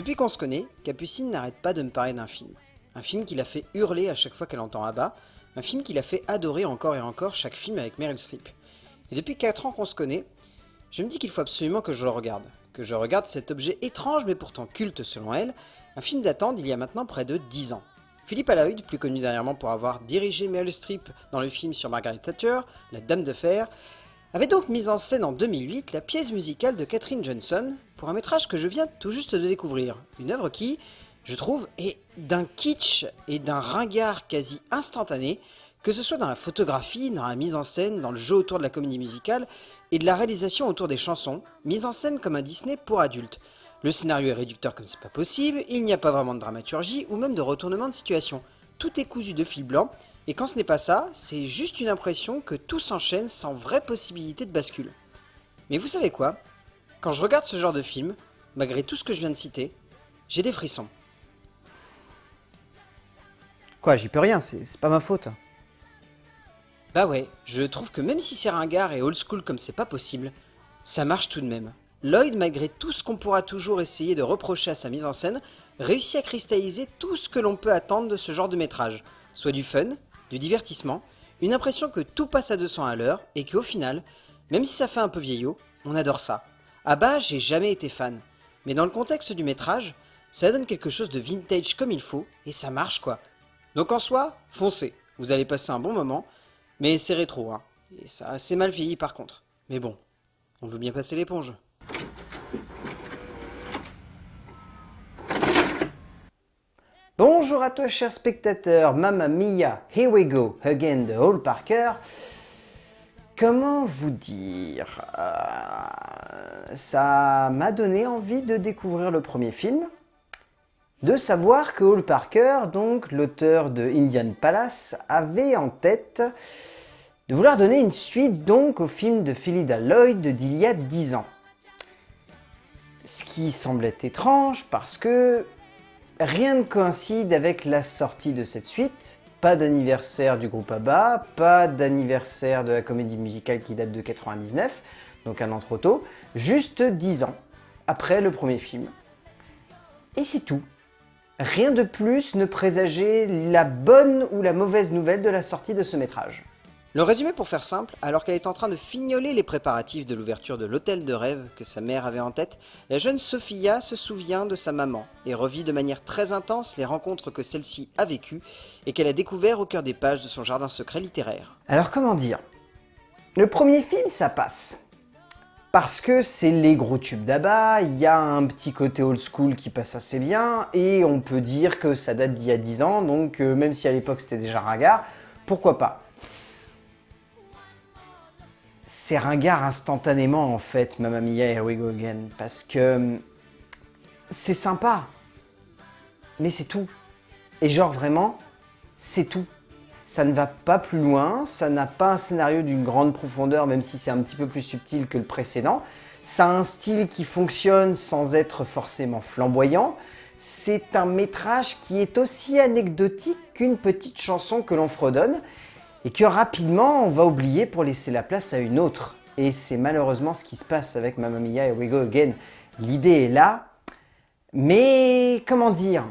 Depuis qu'on se connaît, Capucine n'arrête pas de me parler d'un film. Un film qui l'a fait hurler à chaque fois qu'elle entend Abba, un film qui l'a fait adorer encore et encore chaque film avec Meryl Streep. Et depuis 4 ans qu'on se connaît, je me dis qu'il faut absolument que je le regarde. Que je regarde cet objet étrange mais pourtant culte selon elle, un film datant d'il y a maintenant près de 10 ans. Philippe Allahoyd, plus connu dernièrement pour avoir dirigé Meryl Streep dans le film sur Margaret Thatcher, La Dame de Fer, avait donc mis en scène en 2008 la pièce musicale de Katherine Johnson pour un métrage que je viens tout juste de découvrir. Une œuvre qui, je trouve, est d'un kitsch et d'un ringard quasi instantané, que ce soit dans la photographie, dans la mise en scène, dans le jeu autour de la comédie musicale et de la réalisation autour des chansons, mise en scène comme un Disney pour adultes. Le scénario est réducteur comme c'est pas possible, il n'y a pas vraiment de dramaturgie ou même de retournement de situation. Tout est cousu de fil blanc, et quand ce n'est pas ça, c'est juste une impression que tout s'enchaîne sans vraie possibilité de bascule. Mais vous savez quoi? Quand je regarde ce genre de film, malgré tout ce que je viens de citer, j'ai des frissons. Quoi, j'y peux rien, c'est pas ma faute. Bah ouais, je trouve que même si c'est ringard et old school comme c'est pas possible, ça marche tout de même. Lloyd, malgré tout ce qu'on pourra toujours essayer de reprocher à sa mise en scène, réussit à cristalliser tout ce que l'on peut attendre de ce genre de métrage. Soit du fun, du divertissement, une impression que tout passe à 200 à l'heure et qu'au final, même si ça fait un peu vieillot, on adore ça. Abba, j'ai jamais été fan. Mais dans le contexte du métrage, ça donne quelque chose de vintage comme il faut et ça marche quoi. Donc en soi, foncez, vous allez passer un bon moment, mais c'est rétro, hein. Et ça a assez mal vieilli par contre. Mais bon, on veut bien passer l'éponge. Bonjour à toi chers spectateurs, Mamma Mia, Here We Go Again de Hall Parker. Comment vous dire, ça m'a donné envie de découvrir le premier film, de savoir que Hall Parker, donc l'auteur de Indian Palace, avait en tête de vouloir donner une suite donc au film de Philida Lloyd d'il y a 10 ans. Ce qui semblait étrange parce que rien ne coïncide avec la sortie de cette suite. Pas d'anniversaire du groupe ABBA, pas d'anniversaire de la comédie musicale qui date de 99, donc un an trop tôt, juste 10 ans après le premier film. Et c'est tout. Rien de plus ne présageait la bonne ou la mauvaise nouvelle de la sortie de ce métrage. Le résumé pour faire simple, alors qu'elle est en train de fignoler les préparatifs de l'ouverture de l'hôtel de rêve que sa mère avait en tête, la jeune Sophia se souvient de sa maman et revit de manière très intense les rencontres que celle-ci a vécues et qu'elle a découvert au cœur des pages de son jardin secret littéraire. Alors comment dire? Le premier film, ça passe. Parce que c'est les gros tubes d'ABBA, il y a un petit côté old school qui passe assez bien, et on peut dire que ça date d'il y a 10 ans, donc même si à l'époque c'était déjà ringard, pourquoi pas? C'est ringard instantanément en fait, Mamma Mia, Here We Go Again, parce que c'est sympa, mais c'est tout. Et genre vraiment, c'est tout. Ça ne va pas plus loin, ça n'a pas un scénario d'une grande profondeur, même si c'est un petit peu plus subtil que le précédent. Ça a un style qui fonctionne sans être forcément flamboyant. C'est un métrage qui est aussi anecdotique qu'une petite chanson que l'on fredonne, et que rapidement on va oublier pour laisser la place à une autre. Et c'est malheureusement ce qui se passe avec Mamma Mia, Here We Go Again. L'idée est là, mais comment dire?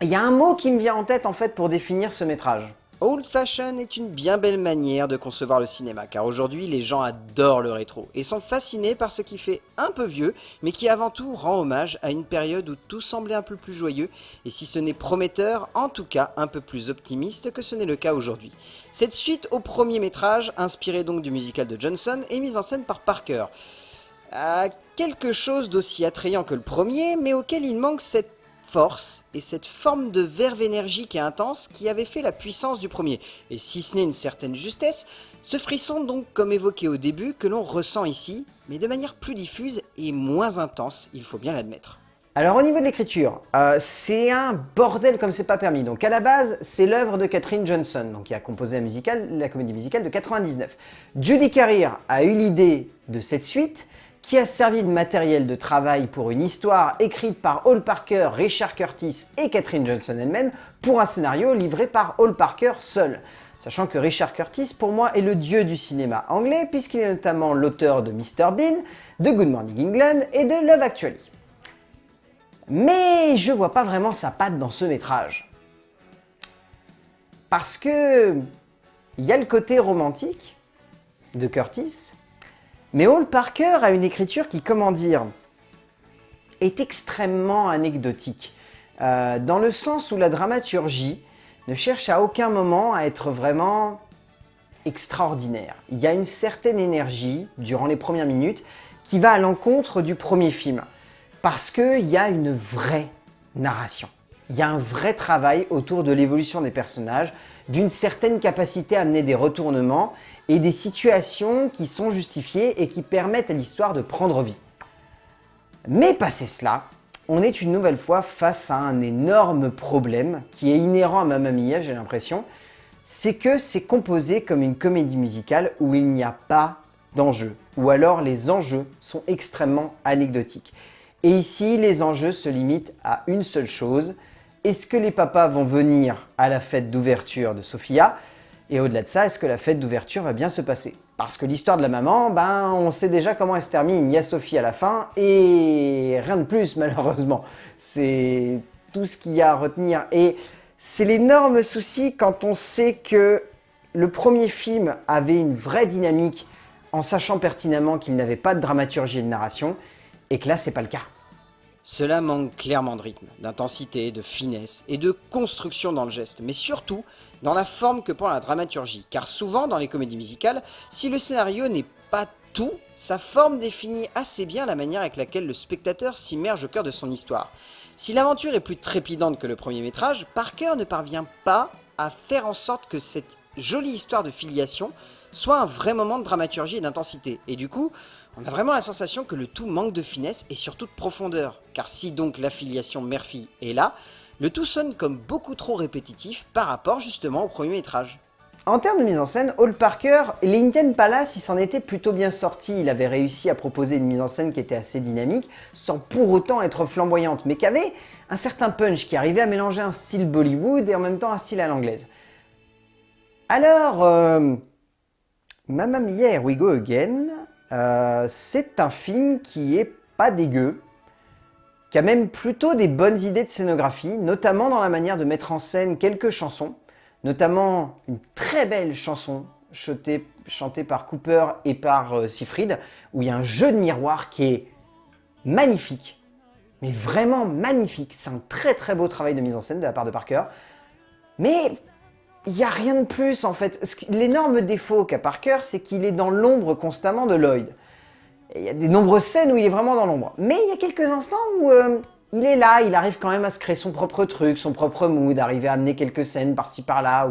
Il y a un mot qui me vient en tête en fait pour définir ce métrage. Old Fashion est une bien belle manière de concevoir le cinéma, car aujourd'hui les gens adorent le rétro et sont fascinés par ce qui fait un peu vieux, mais qui avant tout rend hommage à une période où tout semblait un peu plus joyeux, et si ce n'est prometteur, en tout cas un peu plus optimiste que ce n'est le cas aujourd'hui. Cette suite au premier métrage, inspirée donc du musical de Johnson, est mise en scène par Parker. Quelque chose d'aussi attrayant que le premier, mais auquel il manque cette force et cette forme de verve énergique et intense qui avait fait la puissance du premier. Et si ce n'est une certaine justesse, ce frisson donc comme évoqué au début que l'on ressent ici, mais de manière plus diffuse et moins intense, il faut bien l'admettre. Alors au niveau de l'écriture, c'est un bordel comme c'est pas permis. Donc à la base, c'est l'œuvre de Katherine Johnson, donc qui a composé la comédie musicale de 99. Judy Carrier a eu l'idée de cette suite, qui a servi de matériel de travail pour une histoire écrite par Hall Parker, Richard Curtis et Katherine Johnson elle-même pour un scénario livré par Hall Parker seul. Sachant que Richard Curtis, pour moi, est le dieu du cinéma anglais puisqu'il est notamment l'auteur de Mr Bean, de Good Morning England et de Love Actually. Mais je vois pas vraiment sa patte dans ce métrage. Parce que il y a le côté romantique de Curtis, mais Hall Parker a une écriture qui, comment dire, est extrêmement anecdotique, dans le sens où la dramaturgie ne cherche à aucun moment à être vraiment extraordinaire. Il y a une certaine énergie, durant les premières minutes, qui va à l'encontre du premier film, parce qu'il y a une vraie narration. Il y a un vrai travail autour de l'évolution des personnages, d'une certaine capacité à amener des retournements et des situations qui sont justifiées et qui permettent à l'histoire de prendre vie. Mais passé cela, on est une nouvelle fois face à un énorme problème qui est inhérent à Mamma Mia, j'ai l'impression, c'est que c'est composé comme une comédie musicale où il n'y a pas d'enjeux, ou alors les enjeux sont extrêmement anecdotiques. Et ici, les enjeux se limitent à une seule chose. Est-ce que les papas vont venir à la fête d'ouverture de Sophia? Et au-delà de ça, est-ce que la fête d'ouverture va bien se passer? Parce que l'histoire de la maman, on sait déjà comment elle se termine. Il y a Sophie à la fin et rien de plus malheureusement. C'est tout ce qu'il y a à retenir. Et c'est l'énorme souci quand on sait que le premier film avait une vraie dynamique en sachant pertinemment qu'il n'avait pas de dramaturgie et de narration, et que là, c'est pas le cas. Cela manque clairement de rythme, d'intensité, de finesse et de construction dans le geste, mais surtout dans la forme que prend la dramaturgie, car souvent dans les comédies musicales, si le scénario n'est pas tout, sa forme définit assez bien la manière avec laquelle le spectateur s'immerge au cœur de son histoire. Si l'aventure est plus trépidante que le premier métrage, Parker ne parvient pas à faire en sorte que cette jolie histoire de filiation soit un vrai moment de dramaturgie et d'intensité, et du coup, on a vraiment la sensation que le tout manque de finesse et surtout de profondeur, car si donc l'affiliation mère-fille est là, le tout sonne comme beaucoup trop répétitif par rapport justement au premier métrage. En termes de mise en scène, Hall Parker, l'Indian Palace, il s'en était plutôt bien sorti. Il avait réussi à proposer une mise en scène qui était assez dynamique, sans pour autant être flamboyante, mais qui avait un certain punch, qui arrivait à mélanger un style Bollywood et en même temps un style à l'anglaise. Alors, Mamma Mia, Here We Go Again, c'est un film qui est pas dégueu, qui a même plutôt des bonnes idées de scénographie, notamment dans la manière de mettre en scène quelques chansons, notamment une très belle chanson chantée par Cooper et par Seyfried, où il y a un jeu de miroir qui est magnifique, mais vraiment magnifique. C'est un très très beau travail de mise en scène de la part de Parker, mais il n'y a rien de plus en fait. L'énorme défaut qu'a Parker, c'est qu'il est dans l'ombre constamment de Lloyd. Et il y a de nombreuses scènes où il est vraiment dans l'ombre. Mais il y a quelques instants où il est là, il arrive quand même à se créer son propre truc, son propre mood, arriver à amener quelques scènes par-ci par-là,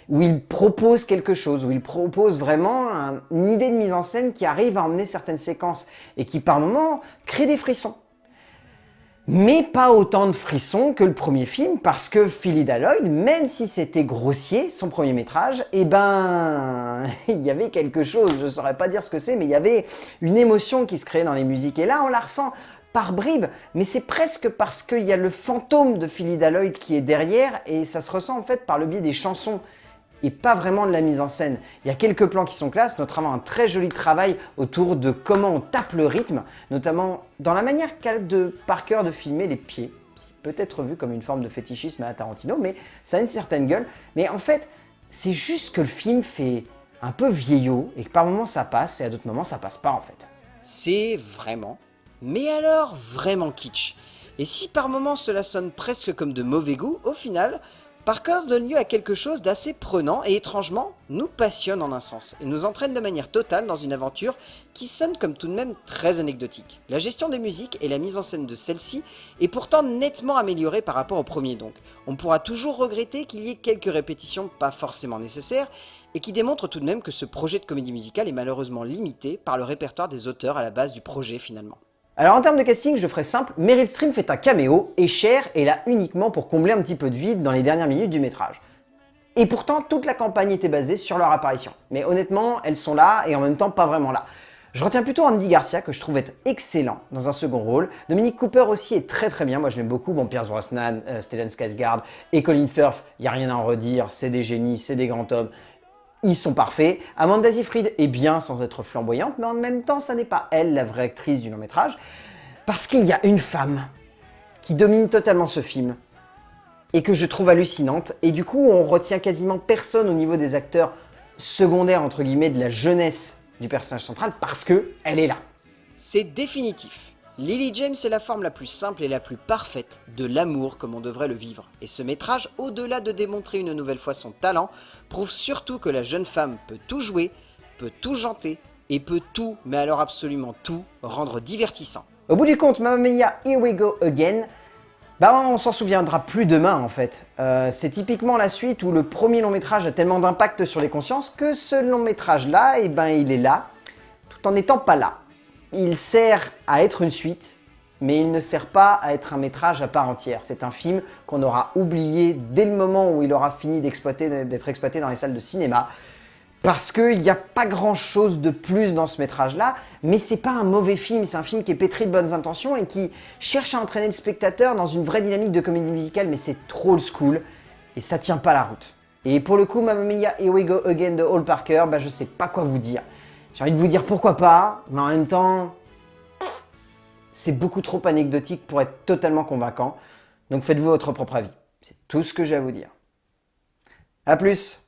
où il propose quelque chose, où il propose vraiment une idée de mise en scène qui arrive à emmener certaines séquences et qui par moments crée des frissons. Mais pas autant de frissons que le premier film, parce que Phyllida Lloyd, même si c'était grossier, son premier métrage, il y avait quelque chose, je ne saurais pas dire ce que c'est, mais il y avait une émotion qui se créait dans les musiques. Et là, on la ressent par bribes, mais c'est presque parce qu'il y a le fantôme de Phyllida Lloyd qui est derrière, et ça se ressent en fait par le biais des chansons, et pas vraiment de la mise en scène. Il y a quelques plans qui sont classe, notamment un très joli travail autour de comment on tape le rythme, notamment dans la manière qu'a de Parker de filmer les pieds, qui peut être vu comme une forme de fétichisme à Tarantino, mais ça a une certaine gueule. Mais en fait, c'est juste que le film fait un peu vieillot, et que par moments ça passe, et à d'autres moments ça passe pas en fait. C'est vraiment, mais alors vraiment kitsch. Et si par moments cela sonne presque comme de mauvais goût, au final, Parker donne lieu à quelque chose d'assez prenant et étrangement nous passionne en un sens et nous entraîne de manière totale dans une aventure qui sonne comme tout de même très anecdotique. La gestion des musiques et la mise en scène de celle-ci est pourtant nettement améliorée par rapport au premier donc. On pourra toujours regretter qu'il y ait quelques répétitions pas forcément nécessaires et qui démontrent tout de même que ce projet de comédie musicale est malheureusement limité par le répertoire des auteurs à la base du projet finalement. Alors en termes de casting, je ferai simple, Meryl Streep fait un caméo et Cher est là uniquement pour combler un petit peu de vide dans les dernières minutes du métrage. Et pourtant, toute la campagne était basée sur leur apparition. Mais honnêtement, elles sont là et en même temps pas vraiment là. Je retiens plutôt Andy Garcia, que je trouve être excellent dans un second rôle. Dominic Cooper aussi est très très bien, moi je l'aime beaucoup. Bon, Pierce Brosnan, Stellan Skarsgård et Colin Firth, il n'y a rien à en redire, c'est des génies, c'est des grands hommes. Ils sont parfaits. Amanda Seyfried est bien sans être flamboyante, mais en même temps, ça n'est pas elle la vraie actrice du long métrage. Parce qu'il y a une femme qui domine totalement ce film et que je trouve hallucinante. Et du coup, on retient quasiment personne au niveau des acteurs secondaires, entre guillemets, de la jeunesse du personnage central parce que elle est là. C'est définitif. Lily James est la forme la plus simple et la plus parfaite de l'amour comme on devrait le vivre. Et ce métrage, au-delà de démontrer une nouvelle fois son talent, prouve surtout que la jeune femme peut tout jouer, peut tout chanter et peut tout, mais alors absolument tout, rendre divertissant. Au bout du compte, Mamma Mia, Here We Go Again, on s'en souviendra plus demain en fait. C'est typiquement la suite où le premier long métrage a tellement d'impact sur les consciences que ce long métrage là, il est là, tout en n'étant pas là. Il sert à être une suite, mais il ne sert pas à être un métrage à part entière. C'est un film qu'on aura oublié dès le moment où il aura fini d'être exploité dans les salles de cinéma. Parce qu'il n'y a pas grand chose de plus dans ce métrage-là, mais c'est pas un mauvais film, c'est un film qui est pétri de bonnes intentions et qui cherche à entraîner le spectateur dans une vraie dynamique de comédie musicale, mais c'est trop old school et ça tient pas la route. Et pour le coup, Mamma Mia, Here We Go Again de Hall Parker, je sais pas quoi vous dire. J'ai envie de vous dire pourquoi pas, mais en même temps, c'est beaucoup trop anecdotique pour être totalement convaincant. Donc faites-vous votre propre avis. C'est tout ce que j'ai à vous dire. A plus!